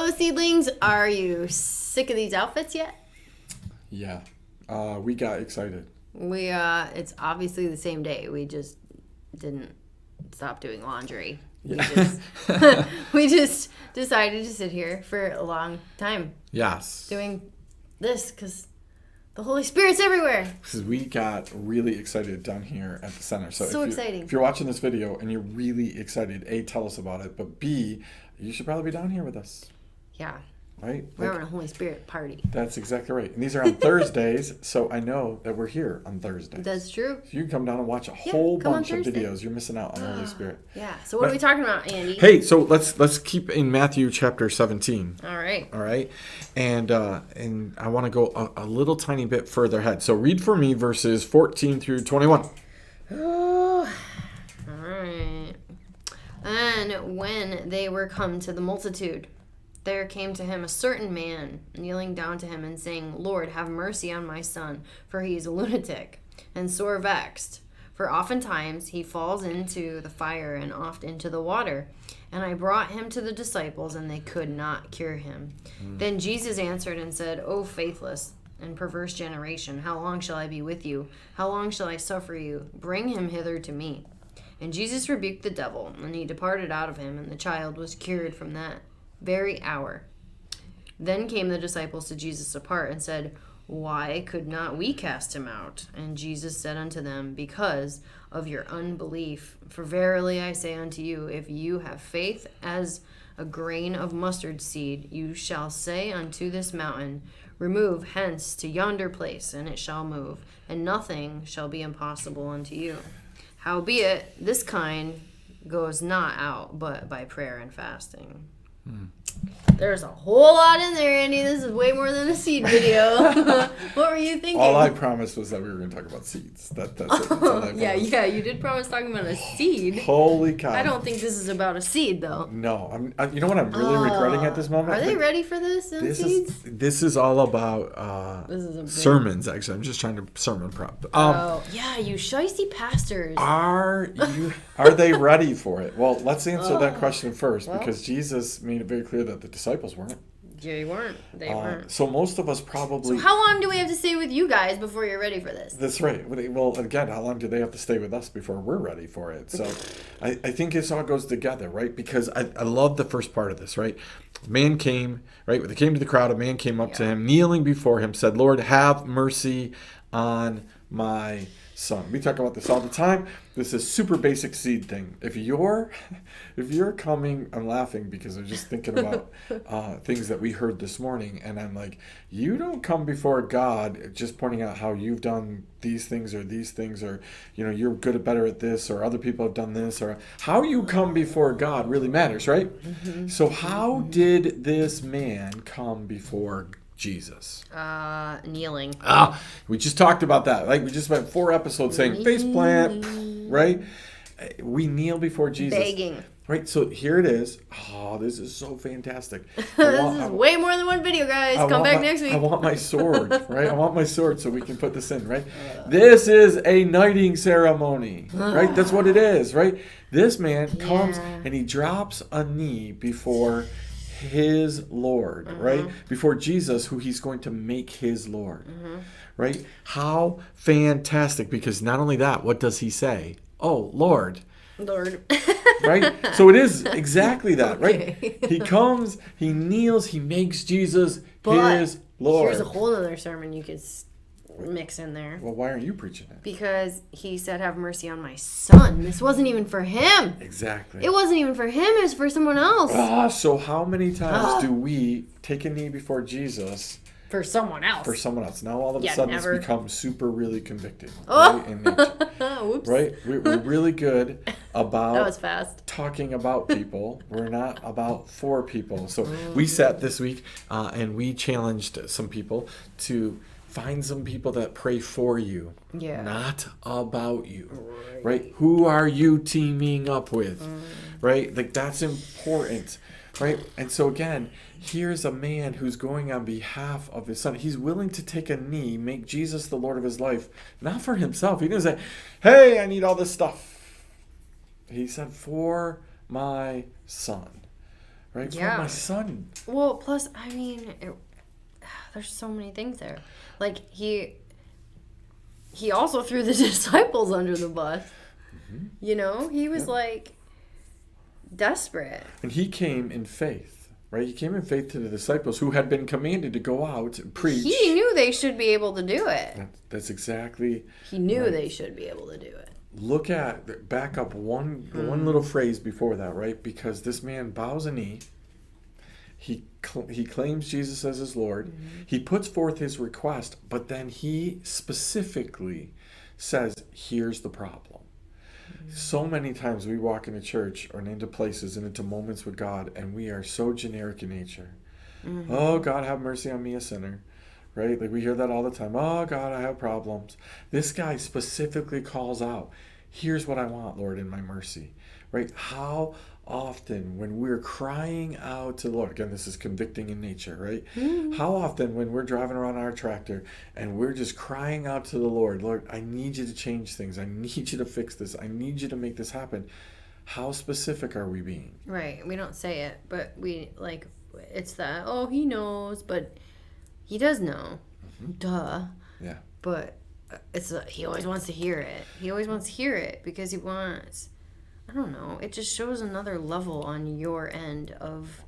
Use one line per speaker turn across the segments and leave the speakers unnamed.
Hello, seedlings. Are you sick of these outfits yet?
Yeah. We got excited.
It's obviously the same day. We just didn't stop doing laundry.
Yeah.
We just decided to sit here for a long time
Yes.
doing this because the Holy Spirit's everywhere.
Because we got really excited down here at the center.
So exciting.
If you're watching this video and you're really excited, A, tell us about it. But B, you should probably be down here with us.
Yeah.
Right?
We're having a Holy Spirit party.
That's exactly right. And these are on Thursdays, so I know that we're here on Thursdays.
That's true.
So you can come down and watch a whole
come on
bunch of
Thursday.
videos. You're missing out on the Holy Spirit.
Yeah. So what are we talking about, Andy?
Hey, so let's keep in Matthew chapter 17.
All right.
All right. And I want to go a little tiny bit further ahead. So read for me verses 14 through 21.
Oh, all right. And when they were come to the multitude, there came to him a certain man, kneeling down to him and saying, Lord, have mercy on my son, for he is a lunatic, and sore vexed. For oftentimes he falls into the fire and oft into the water. And I brought him to the disciples, and they could not cure him. Then Jesus answered and said, O faithless and perverse generation, how long shall I be with you? How long shall I suffer you? Bring him hither to me. And Jesus rebuked the devil, and he departed out of him, and the child was cured from that very hour. Then came the disciples to Jesus apart and said, Why could not we cast him out? And Jesus said unto them, Because of your unbelief. For verily I say unto you, if you have faith as a grain of mustard seed, you shall say unto this mountain, Remove hence to yonder place, and it shall move, and nothing shall be impossible unto you. Howbeit, this kind goes not out but by prayer and fasting. There's a whole lot in there, Andy. This is way more than a seed video. What were you thinking?
All I promised was that we were going to talk about seeds. That's it. That's all I promised.
Yeah, you did promise talking about a seed.
Holy cow.
I don't think this is about a seed, though.
No. You know what I'm really regretting at this moment?
Are they ready for this? Seeds?
This is all about sermons, actually. I'm just trying to sermon prep.
Yeah, you shicey pastors.
Are they ready for it? Well, let's answer that question first, because Jesus made it very clear that the disciples weren't.
Yeah, you weren't. They weren't.
So most of us probably...
So how long do we have to stay with you guys before you're ready for this?
That's right. Well, again, how long do they have to stay with us before we're ready for it? So I think this all goes together, right? Because I love the first part of this, right? Man came, right? When they came to the crowd, a man came up to him, kneeling before him, said, Lord, have mercy on my son. We talk about this all the time. This is super basic seed thing. If you're coming, I'm laughing because I'm just thinking about things that we heard this morning, and I'm like, you don't come before God just pointing out how you've done these things, or you're good or better at this, or other people have done this, or how you come before God really matters, right? Mm-hmm. So how did this man come before Jesus?
Kneeling.
We just talked about that. Like, we just spent 4 episodes saying face plant, right? We kneel before Jesus.
Begging.
Right, so here it is. Oh, this is so fantastic.
This is way more than one video, guys. Come back next week.
I want my sword, right? I want my sword so we can put this in, right? This is a knighting ceremony, right? That's what it is, right? This man comes and he drops a knee before his Lord, right? Before Jesus, who he's going to make his Lord, right? How fantastic, because not only that, what does he say? Oh, Lord. Right? So it is exactly that, right? He comes, he kneels, he makes Jesus his Lord.
Here's a whole other sermon you could mix in there.
Well, why aren't you preaching it?
Because he said, have mercy on my son. This wasn't even for him.
Exactly.
It wasn't even for him. It was for someone else.
So how many times do we take a knee before Jesus
for someone else?
Now all of a sudden it's become super really convicting.
Oh.
Right? In nature.
Whoops.
Right? We're really good about
that was fast.
Talking about people. We're not about for people. So we sat this week and we challenged some people to find some people that pray for you, not about you, right? Who are you teaming up with, right? Like, that's important, right? And so again, here's a man who's going on behalf of his son. He's willing to take a knee, make Jesus the Lord of his life, not for himself. He didn't say, hey, I need all this stuff. He said, for my son, right?
Yeah.
For my son.
Well, plus, I mean, there's so many things there. Like, he also threw the disciples under the bus. Mm-hmm. You know? He was, like, desperate.
And he came in faith, right? He came in faith to the disciples who had been commanded to go out and preach.
He knew they should be able to do it.
That's exactly...
He knew they should be able to do it.
Look at, back up one little phrase before that, right? Because this man bows a knee. He claims Jesus as his Lord. Mm-hmm. He puts forth his request, but then he specifically says, here's the problem. Mm-hmm. So many times we walk into church or into places and into moments with God, and we are so generic in nature. Mm-hmm. Oh, God, have mercy on me, a sinner. Right? Like we hear that all the time. Oh, God, I have problems. This guy specifically calls out, here's what I want, Lord, in my mercy. Right? How often when we're crying out to the Lord, again, this is convicting in nature, right? Mm-hmm. How often when we're driving around our tractor and we're just crying out to the Lord, Lord, I need you to change things. I need you to fix this. I need you to make this happen. How specific are we being?
Right. We don't say it, but we, like, it's that, oh, he knows, but... He does know. Mm-hmm. Duh.
Yeah.
But he always wants to hear it. He always wants to hear it because he wants, I don't know, it just shows another level on your end of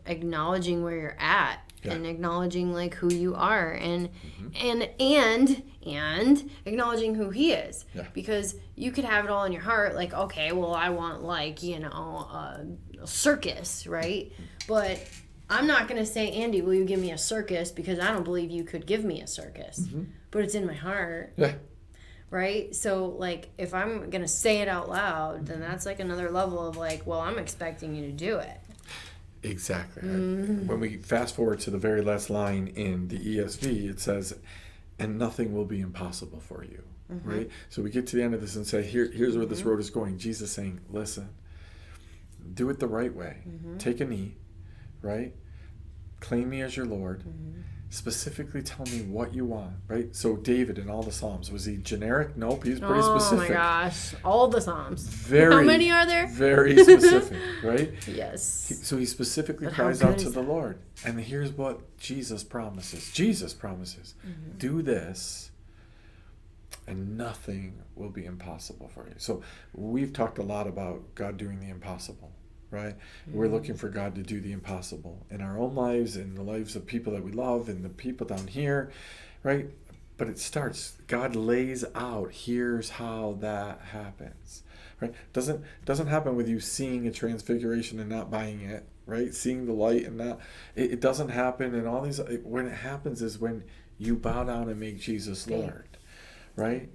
acknowledging where you're at and acknowledging like who you are and acknowledging who he is. Yeah. Because you could have it all in your heart like, okay, well, I want like, you know, a circus, right? But I'm not going to say, Andy, will you give me a circus? Because I don't believe you could give me a circus. Mm-hmm. But it's in my heart.
Yeah.
Right? So, like, if I'm going to say it out loud, then that's, like, another level of, like, well, I'm expecting you to do it.
Exactly. Mm-hmm. When we fast forward to the very last line in the ESV, it says, and nothing will be impossible for you. Mm-hmm. Right? So we get to the end of this and say, here's where this road is going. Jesus saying, listen, do it the right way. Mm-hmm. Take a knee. Right? Claim me as your Lord. Mm-hmm. Specifically tell me what you want. Right? So David in all the Psalms, was he generic? Nope, he's pretty specific.
Oh my gosh. All the Psalms.
How
many are there?
Very specific, right?
Yes.
So he specifically cries out to the Lord. And here's what Jesus promises. Mm-hmm. Do this and nothing will be impossible for you. So we've talked a lot about God doing the impossible. Right? Mm-hmm. We're looking for God to do the impossible in our own lives, in the lives of people that we love, and the people down here, right? But it starts, God lays out, here's how that happens, right? Doesn't happen with you seeing a transfiguration and not buying it, right? Seeing the light and not, it doesn't happen, and all these, when it happens is when you bow down and make Jesus Lord, right?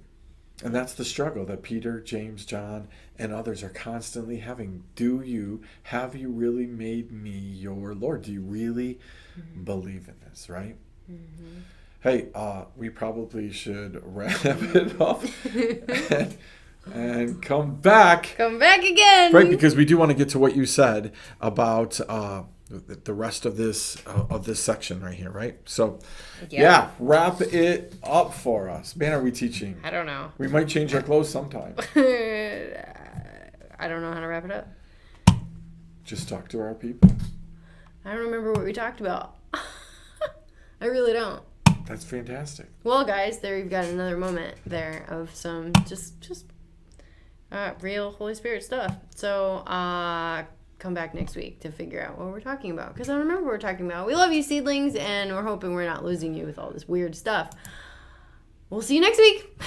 And that's the struggle that Peter, James, John, and others are constantly having. Have you really made me your Lord? Do you really believe in this, right? Mm-hmm. Hey, we probably should wrap it up and come back.
Come back again.
Right, because we do want to get to what you said about the rest of this section right here, right? So, yeah, wrap it up for us. Man, are we teaching?
I don't know.
We might change our clothes sometime.
I don't know how to wrap it up.
Just talk to our people.
I don't remember what we talked about. I really don't.
That's fantastic.
Well, guys, there you've got another moment there of some just real Holy Spirit stuff. So, come back next week to figure out what we're talking about, because I don't remember what we're talking about. We love you, seedlings, and we're hoping we're not losing you with all this weird stuff. We'll see you next week.